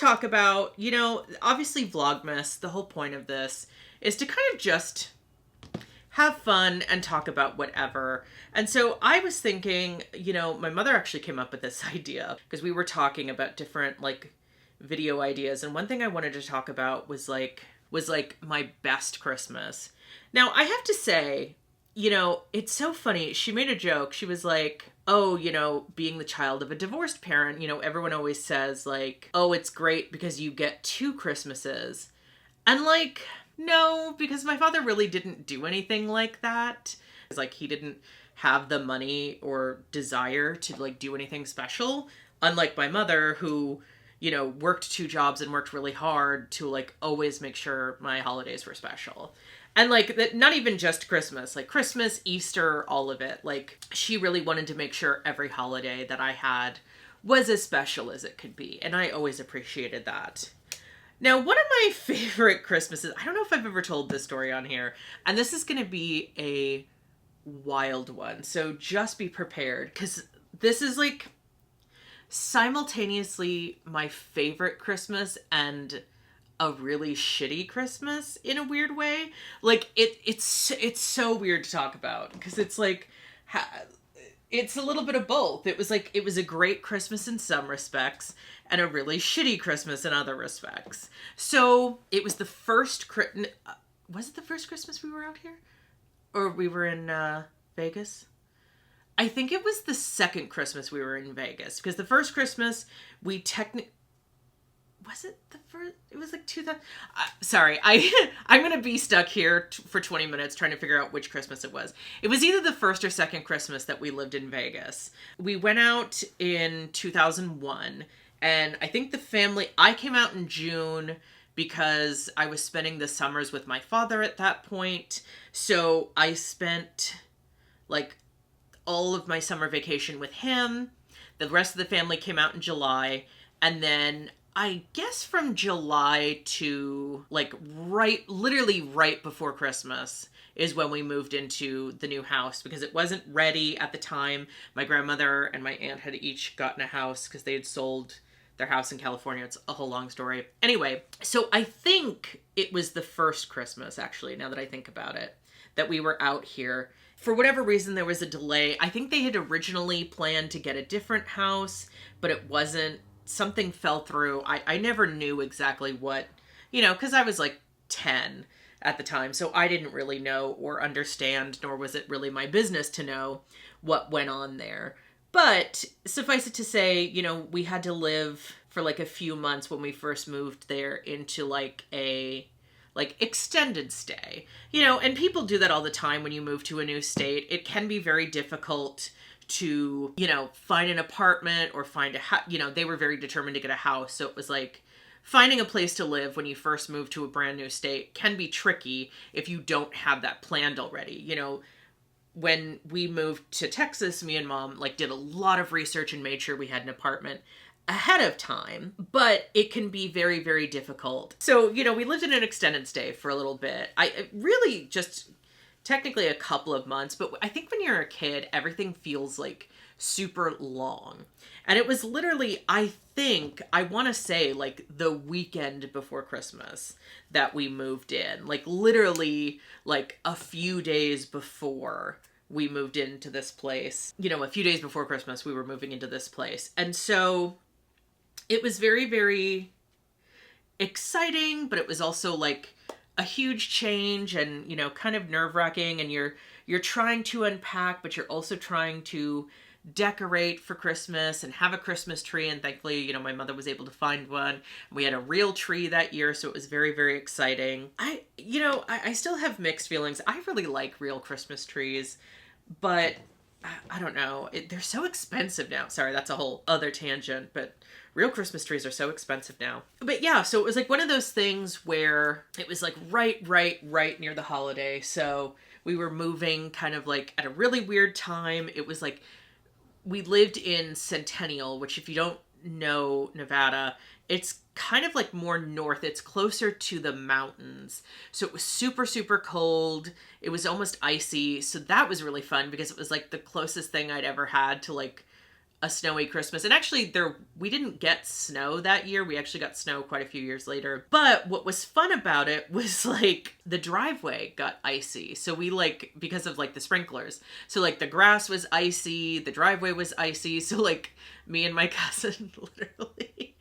talk about, obviously Vlogmas, the whole point of this is to kind of just have fun and talk about whatever. And so I was thinking, my mother actually came up with this idea because we were talking about different like video ideas. And one thing I wanted to talk about was like my best Christmas. Now I have to say, it's so funny. She made a joke. She was like, oh, being the child of a divorced parent, everyone always says like, oh, it's great because you get 2 Christmases. And like, no, because my father really didn't do anything like that. It's like he didn't have the money or desire to like do anything special. Unlike my mother who, worked 2 jobs and worked really hard to like always make sure my holidays were special. And like that, not even just Christmas, like Christmas, Easter, all of it. Like she really wanted to make sure every holiday that I had was as special as it could be. And I always appreciated that. Now, one of my favorite Christmases, I don't know if I've ever told this story on here, and this is going to be a wild one. So just be prepared because this is like simultaneously my favorite Christmas and a really shitty Christmas in a weird way. Like it's so weird to talk about because it's like it's a little bit of both. It was a great Christmas in some respects and a really shitty Christmas in other respects. So it was the first was it the first Christmas we were out here, or we were in Vegas? I think it was the second Christmas we were in Vegas because the first Christmas we was it the first? It was like 2000. Sorry, I'm going to be stuck here for 20 minutes trying to figure out which Christmas it was. It was either the first or second Christmas that we lived in Vegas. We went out in 2001, and I think I came out in June because I was spending the summers with my father at that point. So I spent like all of my summer vacation with him. The rest of the family came out in July, and then I guess from July to like literally right before Christmas is when we moved into the new house because it wasn't ready at the time. My grandmother and my aunt had each gotten a house because they had sold their house in California. It's a whole long story. Anyway, so I think it was the first Christmas, actually, now that I think about it, that we were out here. For whatever reason, there was a delay. I think they had originally planned to get a different house, but it wasn't. Something fell through. I never knew exactly what, because I was like 10 at the time. So I didn't really know or understand, nor was it really my business to know what went on there. But suffice it to say, we had to live for like a few months when we first moved there into like a extended stay, and people do that all the time when you move to a new state. It can be very difficult to, find an apartment or find a house. They were very determined to get a house. So it was like finding a place to live when you first move to a brand new state can be tricky if you don't have that planned already. When we moved to Texas, me and Mom did a lot of research and made sure we had an apartment ahead of time, but it can be very, very difficult. So, we lived in an extended stay for a little bit. I really just technically a couple of months, but I think when you're a kid, everything feels like super long. And it was literally, I want to say the weekend before Christmas that we moved in, literally a few days before we moved into this place, a few days before Christmas, we were moving into this place. And so it was very, very exciting, but it was also a huge change and, kind of nerve-wracking, and you're trying to unpack, but you're also trying to decorate for Christmas and have a Christmas tree. And thankfully, my mother was able to find one. We had a real tree that year, so it was very, very exciting. I still have mixed feelings. I really like real Christmas trees, but I don't know. They're so expensive now. Sorry, that's a whole other tangent, but real Christmas trees are so expensive now. But yeah, so it was one of those things where it was right near the holiday. So we were moving kind of at a really weird time. It was we lived in Centennial, which if you don't know Nevada, it's kind of more north. It's closer to the mountains. So it was super, super cold. It was almost icy. So that was really fun because it was the closest thing I'd ever had to a snowy Christmas. And actually we didn't get snow that year. We actually got snow quite a few years later. But what was fun about it was like the driveway got icy. So we like, because of like the sprinklers. So like the grass was icy, the driveway was icy. So like me and my cousin literally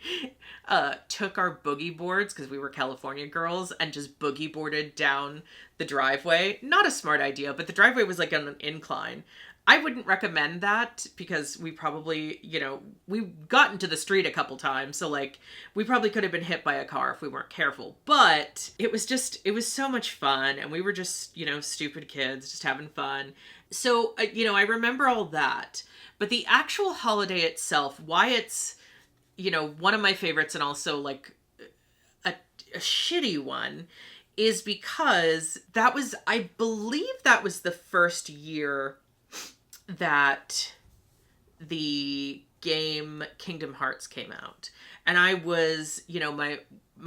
took our boogie boards, because we were California girls, and just boogie boarded down the driveway. Not a smart idea, but the driveway was like on an incline. I wouldn't recommend that because we probably, you know, we got into the street a couple times. So like we probably could have been hit by a car if we weren't careful. But it was so much fun. And we were just, you know, stupid kids just having fun. So, you know, I remember all that. But the actual holiday itself, why it's, you know, one of my favorites and also like a shitty one, is because that was, I believe that was the first year that the game Kingdom Hearts came out. And I was, you know, my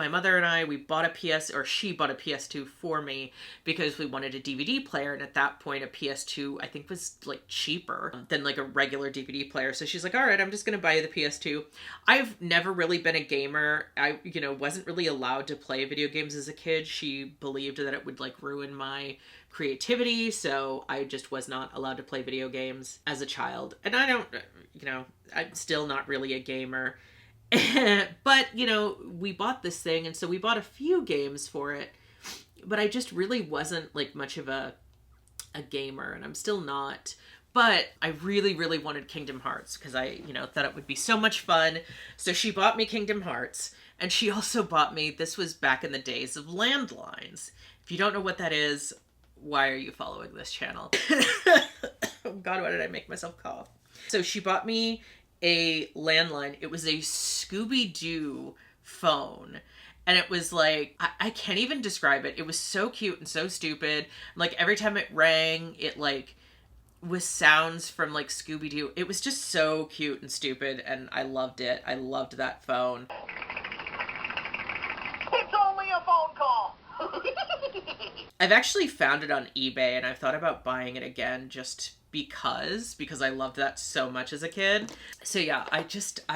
mother and I, we bought she bought a PS2 for me because we wanted a DVD player. And at that point, a PS2, I think, was like cheaper than like a regular DVD player. So she's like, all right, I'm just going to buy you the PS2. I've never really been a gamer. I, you know, wasn't really allowed to play video games as a kid. She believed that it would like ruin my creativity. So I just was not allowed to play video games as a child. And I don't, you know, I'm still not really a gamer. But, you know, we bought this thing, and so we bought a few games for it, but I just really wasn't like much of a gamer, and I'm still not. But I really, really wanted Kingdom Hearts because I, you know, thought it would be so much fun. So she bought me Kingdom Hearts, and she also bought me, this was back in the days of landlines. If you don't know what that is, why are you following this channel? Oh God, why did I make myself cough? So she bought me a landline. It was a Scooby-Doo phone. And it was like, I can't even describe it. It was so cute and so stupid. Like every time it rang, it like was sounds from like Scooby-Doo. It was just so cute and stupid, and I loved it. I loved that phone. It's only a phone call. I've actually found it on eBay, and I've thought about buying it again just because I loved that so much as a kid. So yeah, I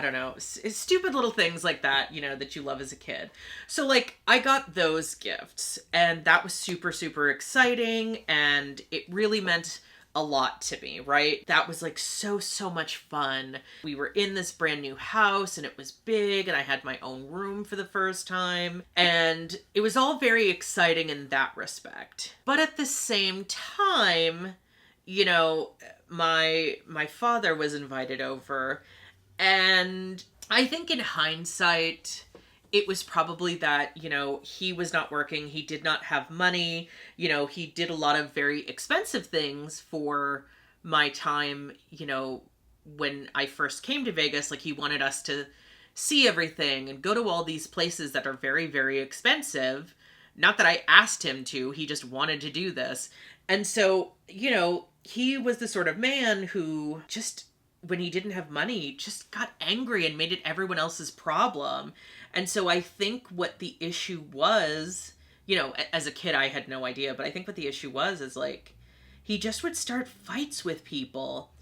don't know, stupid little things like that, you know, that you love as a kid. So like I got those gifts, and that was super, super exciting, and it really meant a lot to me, right? That was like so much fun. We were in this brand new house, and it was big, and I had my own room for the first time, and it was all very exciting in that respect. But at the same time, you know, my father was invited over, and I think in hindsight, it was probably that, you know, he was not working, he did not have money, you know, he did a lot of very expensive things for my time, you know, when I first came to Vegas. Like he wanted us to see everything and go to all these places that are very, very expensive. Not that I asked him to, he just wanted to do this. And so, you know, he was the sort of man who just, when he didn't have money, just got angry and made it everyone else's problem. And so I think what the issue was, you know, as a kid, I had no idea, but I think what the issue was is like, he just would start fights with people,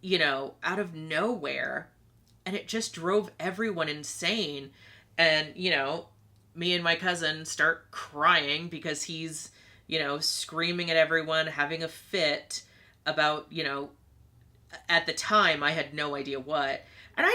you know, out of nowhere. And it just drove everyone insane. And, you know, me and my cousin start crying because he's, you know, screaming at everyone, having a fit about, you know, at the time I had no idea what. And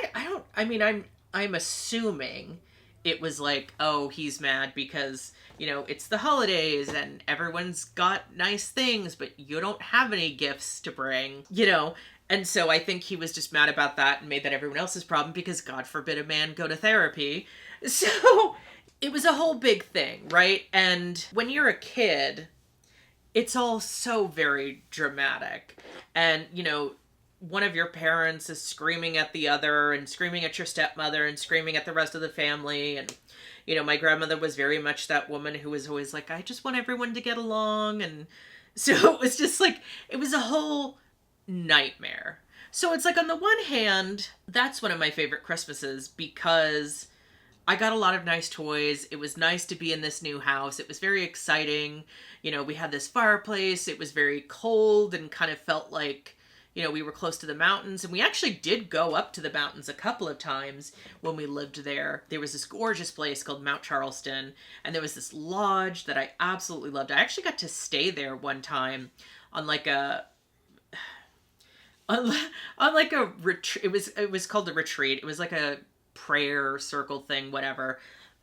I'm assuming it was like, oh, he's mad because, you know, it's the holidays and everyone's got nice things, but you don't have any gifts to bring, you know. And so I think he was just mad about that and made that everyone else's problem because God forbid a man go to therapy. So it was a whole big thing, right? And when you're a kid, it's all so very dramatic. And, you know, one of your parents is screaming at the other and screaming at your stepmother and screaming at the rest of the family. And, you know, my grandmother was very much that woman who was always like, I just want everyone to get along. And so it was just like, it was a whole nightmare. So it's like, on the one hand, that's one of my favorite Christmases because I got a lot of nice toys. It was nice to be in this new house. It was very exciting. You know, we had this fireplace. It was very cold and kind of felt like, You know, we were close to the mountains, and we actually did go up to the mountains a couple of times when we lived there. There was this gorgeous place called Mount Charleston, and there was this lodge that I absolutely loved. I actually got to stay there one time on like a on like a retreat. It was called a retreat. It was like a prayer circle thing, whatever.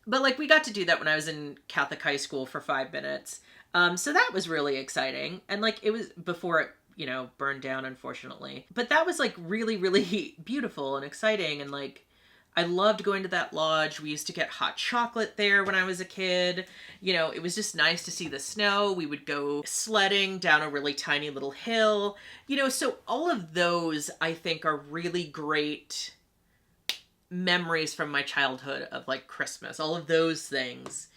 But like we got to do that when I was in Catholic high school for 5 minutes. So that was really exciting. And like it was before it, you know, burned down, unfortunately. But that was like really, really beautiful and exciting. And like I loved going to that lodge. We used to get hot chocolate there when I was a kid. You know, it was just nice to see the snow. We would go sledding down a really tiny little hill. You know, so all of those I think are really great memories from my childhood of like Christmas, all of those things,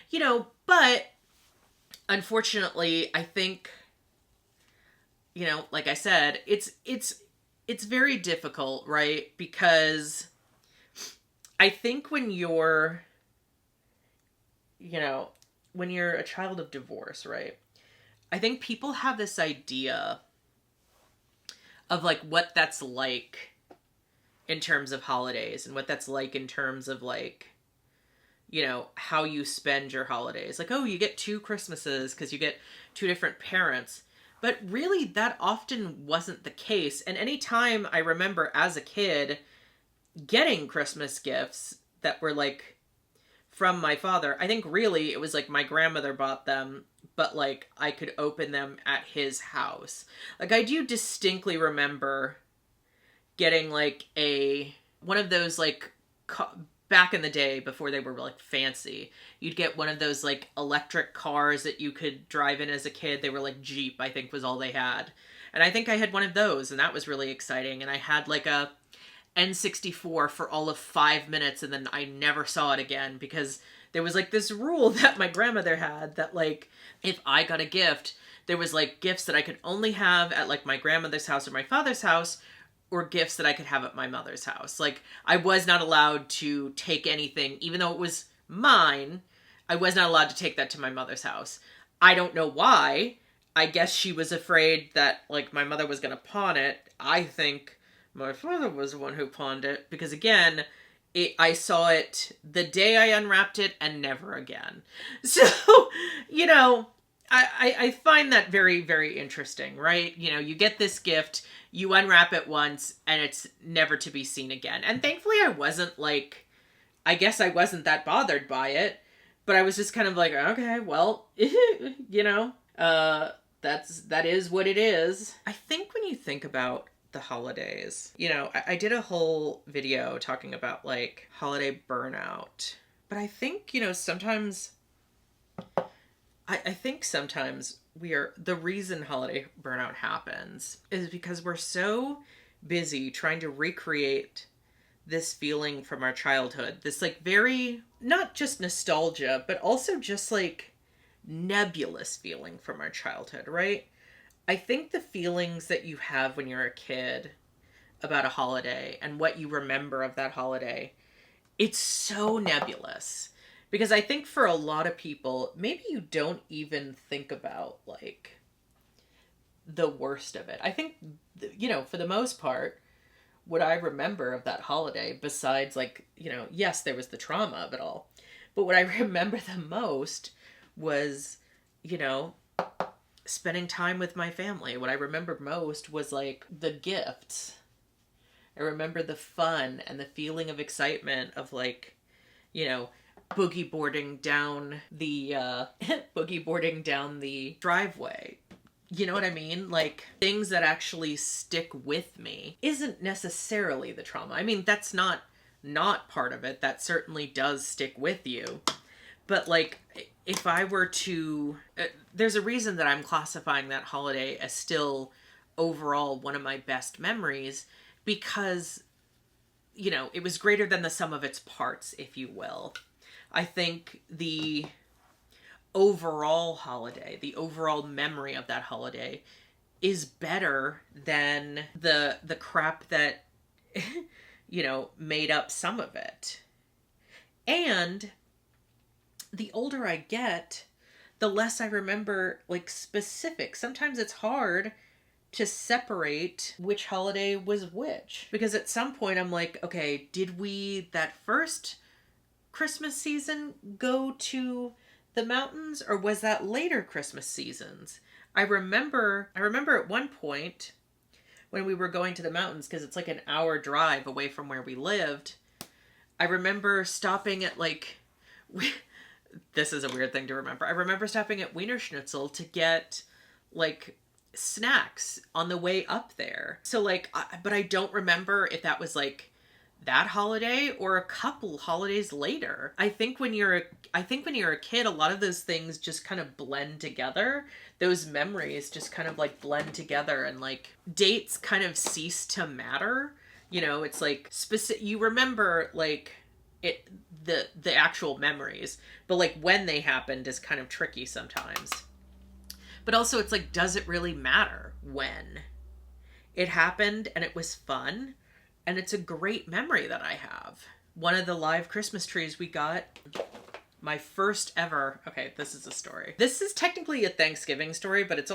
you know. But unfortunately, I think, you know, like I said, it's very difficult, right? Because I think when you're, you know, when you're a child of divorce, right? I think people have this idea of like what that's like in terms of holidays and what that's like in terms of like, you know, how you spend your holidays. Like, oh, you get 2 Christmases because you get 2 different parents. But really, that often wasn't the case. And anytime I remember as a kid getting Christmas gifts that were like from my father, I think really it was like my grandmother bought them, but like I could open them at his house. Like I do distinctly remember getting like one of those like back in the day before they were like fancy, you'd get one of those like electric cars that you could drive in as a kid. They were like Jeep, I think was all they had. And I think I had one of those, and that was really exciting. And I had like a N64 for all of 5 minutes, and then I never saw it again because there was like this rule that my grandmother had that like if I got a gift, there was like gifts that I could only have at like my grandmother's house or my father's house, or gifts that I could have at my mother's house. Like I was not allowed to take anything, even though it was mine, I was not allowed to take that to my mother's house. I don't know why. I guess she was afraid that like my mother was going to pawn it. I think my father was the one who pawned it because again, I saw it the day I unwrapped it and never again. So, you know, I find that very, very interesting, right? You know, you get this gift, you unwrap it once, and it's never to be seen again. And thankfully I wasn't like, I guess I wasn't that bothered by it, but I was just kind of like, okay, well, you know, that is what it is. I think when you think about the holidays, you know, I did a whole video talking about like holiday burnout, but I think, you know, sometimes I think sometimes the reason holiday burnout happens is because we're so busy trying to recreate this feeling from our childhood. This like very, not just nostalgia, but also just like nebulous feeling from our childhood, right? I think the feelings that you have when you're a kid about a holiday and what you remember of that holiday, it's so nebulous. Because I think for a lot of people, maybe you don't even think about, like, the worst of it. I think, you know, for the most part, what I remember of that holiday, besides, like, you know, yes, there was the trauma of it all. But what I remember the most was, you know, spending time with my family. What I remember most was, like, the gifts. I remember the fun and the feeling of excitement of, like, you know, boogie boarding down the driveway. You know what I mean? Like, things that actually stick with me isn't necessarily the trauma. I mean, that's not part of it. That certainly does stick with you. But, like, if I were to... there's a reason that I'm classifying that holiday as still overall one of my best memories, because, you know, it was greater than the sum of its parts, if you will. I think the overall holiday, the overall memory of that holiday is better than the crap that, you know, made up some of it. And the older I get, the less I remember, like, specifics. Sometimes it's hard to separate which holiday was which. Because at some point I'm like, okay, did we that first Christmas season go to the mountains, or was that later Christmas seasons? I remember at one point when we were going to the mountains, because it's like an hour drive away from where we lived, I remember stopping at like, this is a weird thing to remember. I remember stopping at Wiener Schnitzel to get like snacks on the way up there. So like, but I don't remember if that was like that holiday or a couple holidays later. I think when you're a kid, a lot of those things just kind of blend together. Those memories just kind of like blend together, and like dates kind of cease to matter. You know, it's like you remember like the actual memories, but like when they happened is kind of tricky sometimes. But also it's like, does it really matter when it happened and it was fun? And it's a great memory that I have. One of the live Christmas trees we got, my first ever, okay, this is a story. This is technically a Thanksgiving story, but it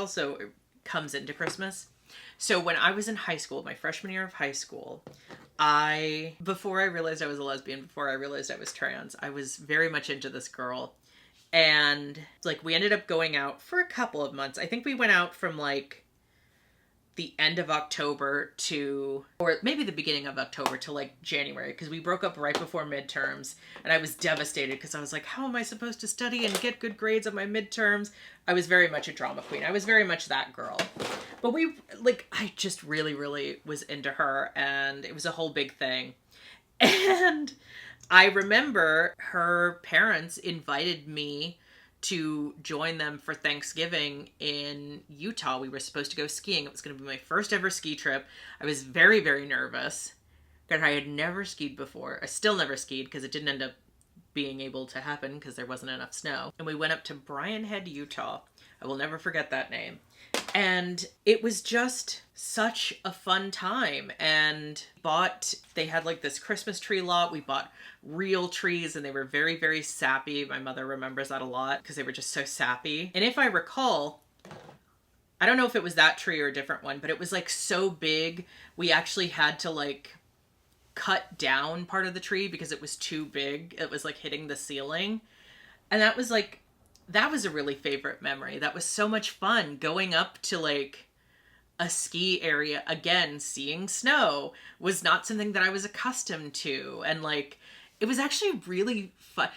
comes into Christmas. So when I was in high school, my freshman year of high school, before I realized I was a lesbian, before I realized I was trans, I was very much into this girl. And like, we ended up going out for a couple of months. I think we went out from like the end of October to, or maybe the beginning of October to like January, because we broke up right before midterms, and I was devastated because I was like, how am I supposed to study and get good grades on my midterms? I was very much a drama queen. I was very much that girl. But I just really, really was into her, and it was a whole big thing. And I remember her parents invited me to join them for Thanksgiving in Utah. We were supposed to go skiing. It was going to be my first ever ski trip. I was very, very nervous because I had never skied before. I still never skied because it didn't end up being able to happen because there wasn't enough snow. And we went up to Bryan Head, Utah. I will never forget that name. And it was just such a fun time. And they had like this Christmas tree lot. We bought real trees, and they were very, very sappy. My mother remembers that a lot because they were just so sappy. And if I recall, I don't know if it was that tree or a different one, but it was like so big, we actually had to like cut down part of the tree because it was too big. It was like hitting the ceiling. And that was a really favorite memory. That was so much fun, going up to like a ski area. Again, seeing snow was not something that I was accustomed to. And like, it was actually really fun.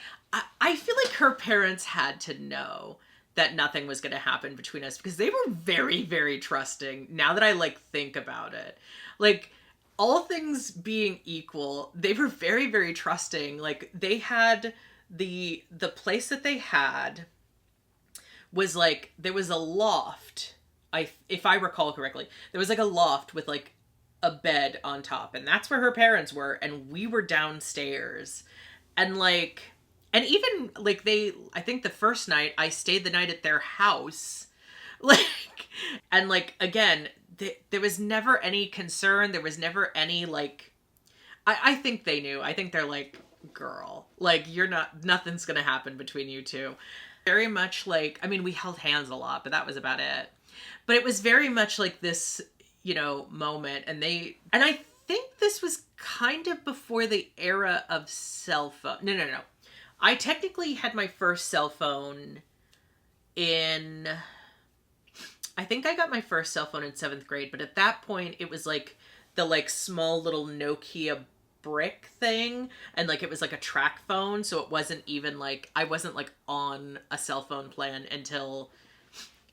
I feel like her parents had to know that nothing was going to happen between us, because they were very, very trusting. Now that I like think about it, like, all things being equal, they were very, very trusting. Like, they had the place that they had was like, there was a loft. If I recall correctly, there was like a loft with like a bed on top, and that's where her parents were, and we were downstairs. And like, and even like I think the first night I stayed the night at their house, like, and like, again, there was never any concern. There was never any like, I think they knew. I think they're like, girl, like, nothing's gonna happen between you two. Very much like, I mean, we held hands a lot, but that was about it. But it was very much like this, you know, moment. And I think this was kind of before the era of cell phone. No. I technically had my first cell phone I think I got my first cell phone in 7th grade, but at that point it was like the like small little Nokia brick thing, and like it was like a track phone, so it wasn't even like, I wasn't like on a cell phone plan until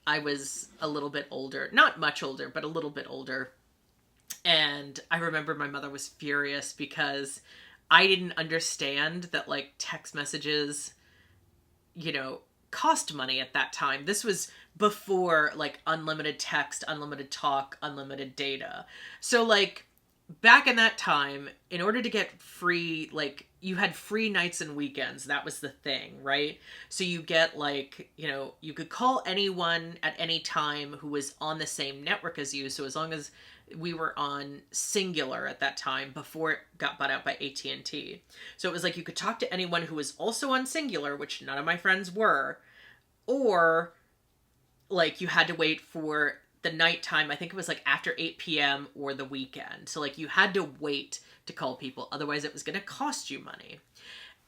I was a little bit older. Not much older, but a little bit older. And I remember my mother was furious because I didn't understand that like text messages, you know, cost money at that time. This was before like unlimited text, unlimited talk, unlimited data. So like, back in that time, in order to get free, like, you had free nights and weekends. That was the thing, right? So you get like, you know, you could call anyone at any time who was on the same network as you. So as long as we were on Singular at that time, before it got bought out by AT&T. So it was like you could talk to anyone who was also on Singular, which none of my friends were, or like you had to wait for the nighttime. I think it was like after 8 p.m. or the weekend. So like you had to wait to call people. Otherwise it was going to cost you money.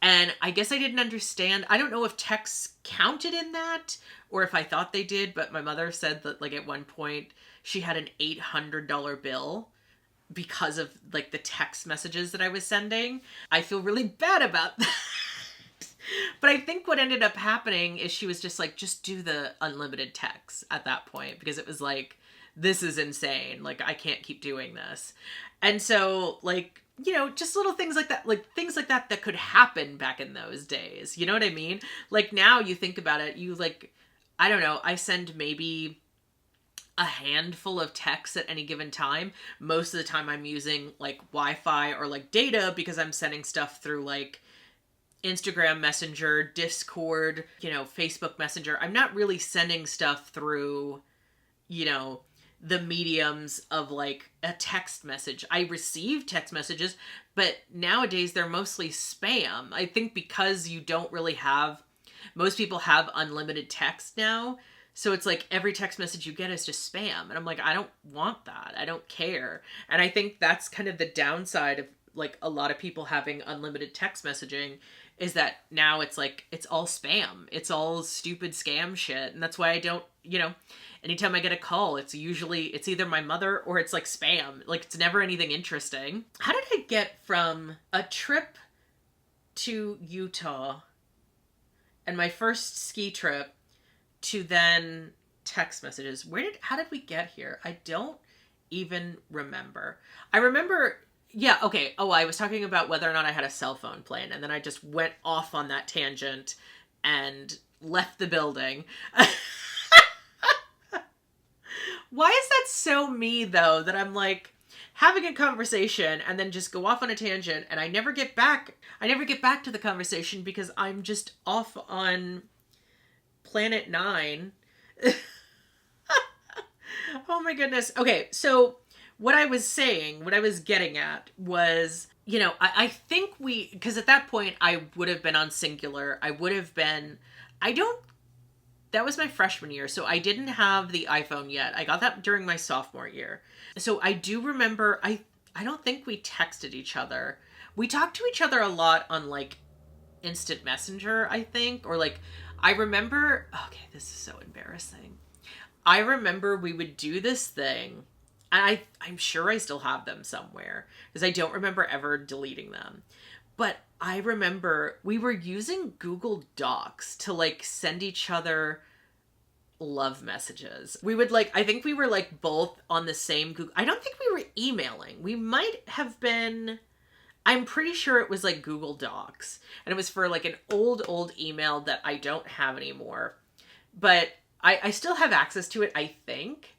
And I guess I didn't understand. I don't know if texts counted in that or if I thought they did, but my mother said that like at one point she had an $800 bill because of like the text messages that I was sending. I feel really bad about that. But I think what ended up happening is she was just like, just do the unlimited texts at that point, because it was like, this is insane. Like, I can't keep doing this. And so like, you know, just little things like that, like things like that that could happen back in those days. You know what I mean? Like now you think about it, you like, I don't know, I send maybe a handful of texts at any given time. Most of the time I'm using like Wi-Fi or like data because I'm sending stuff through like Instagram Messenger, Discord, you know, Facebook Messenger. I'm not really sending stuff through, you know, the mediums of like a text message. I receive text messages, but nowadays they're mostly spam. I think because you don't really have, most people have unlimited text now. So it's like every text message you get is just spam. And I'm like, I don't want that. I don't care. And I think that's kind of the downside of like a lot of people having unlimited text messaging, is that now it's like, it's all spam. It's all stupid scam shit. And that's why I don't, you know, anytime I get a call, it's either my mother or it's like spam. Like it's never anything interesting. How did I get from a trip to Utah and my first ski trip to then text messages? How did we get here? I don't even remember. I remember, yeah, okay. Oh, I was talking about whether or not I had a cell phone plan, and then I just went off on that tangent and left the building. Why is that so me though, that I'm like having a conversation and then just go off on a tangent and I never get back to the conversation because I'm just off on Planet 9. Oh my goodness. Okay, so what I was getting at was, you know, I think because at that point I would have been on Singular. That was my freshman year, so I didn't have the iPhone yet. I got that during my sophomore year. So I do remember, I don't think we texted each other. We talked to each other a lot on like Instant Messenger, I think, or like, I remember, okay, this is so embarrassing. I remember we would do this thing, and I'm sure I still have them somewhere, because I don't remember ever deleting them. But I remember we were using Google Docs to like send each other love messages. We would like, I think we were like both on the same Google. I don't think we were emailing. We might have been, I'm pretty sure it was like Google Docs. And it was for like an old email that I don't have anymore. But I still have access to it, I think.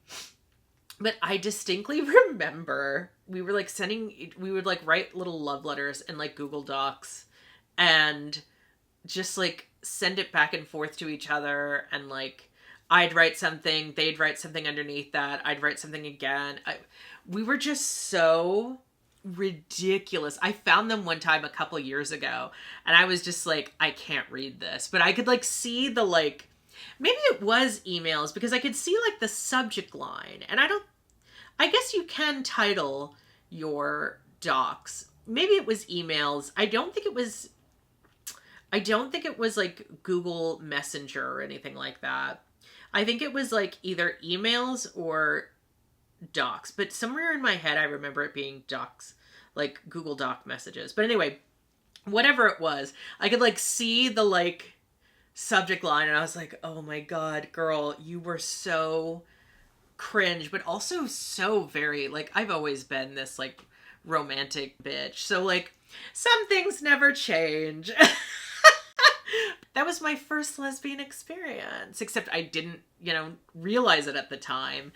But I distinctly remember we were like we would like write little love letters in like Google Docs and just like send it back and forth to each other. And like, I'd write something, they'd write something underneath that, I'd write something again. We were just so ridiculous. I found them one time a couple years ago and I was just like, I can't read this. But I could like see the like, maybe it was emails, because I could see like the subject line. And I guess you can title your docs. Maybe it was emails. I don't think it was like Google Messenger or anything like that. I think it was like either emails or docs, but somewhere in my head I remember it being docs, like Google Doc messages. But anyway, whatever it was, I could like see the like subject line and I was like, oh my God, girl, you were so cringe, but also so very like, I've always been this like romantic bitch. So like some things never change. That was my first lesbian experience, except I didn't, you know, realize it at the time.